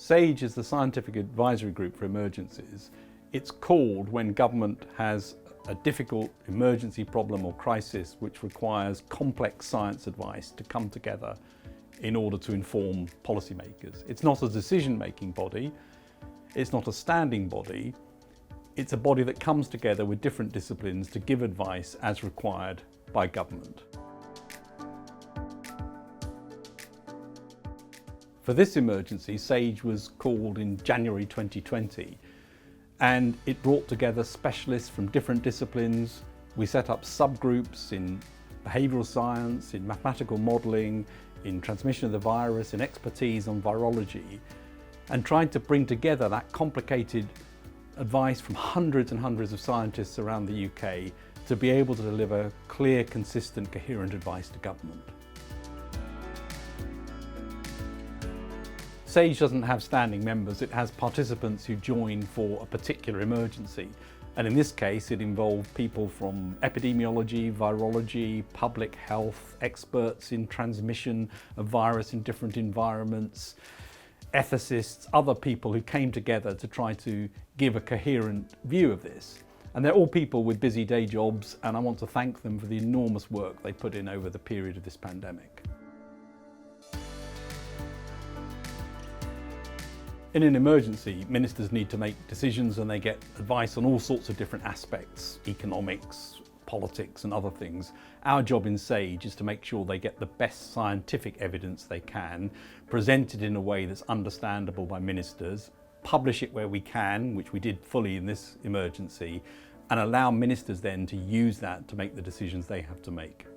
SAGE is the Scientific Advisory Group for Emergencies. It's called when government has a difficult emergency problem or crisis which requires complex science advice to come together in order to inform policymakers. It's not a decision-making body, it's not a standing body, it's a body that comes together with different disciplines to give advice as required by government. For this emergency, SAGE was called in January 2020, and it brought together specialists from different disciplines. We set up subgroups in behavioural science, in mathematical modelling, in transmission of the virus, in expertise on virology, and tried to bring together that complicated advice from hundreds and hundreds of scientists around the UK to be able to deliver clear, consistent, coherent advice to government. SAGE doesn't have standing members, it has participants who join for a particular emergency. And in this case, it involved people from epidemiology, virology, public health, experts in transmission of virus in different environments, ethicists, other people who came together to try to give a coherent view of this. And they're all people with busy day jobs, and I want to thank them for the enormous work they put in over the period of this pandemic. In an emergency, ministers need to make decisions and they get advice on all sorts of different aspects, economics, politics and other things. Our job in SAGE is to make sure they get the best scientific evidence they can, presented in a way that's understandable by ministers, publish it where we can, which we did fully in this emergency, and allow ministers then to use that to make the decisions they have to make.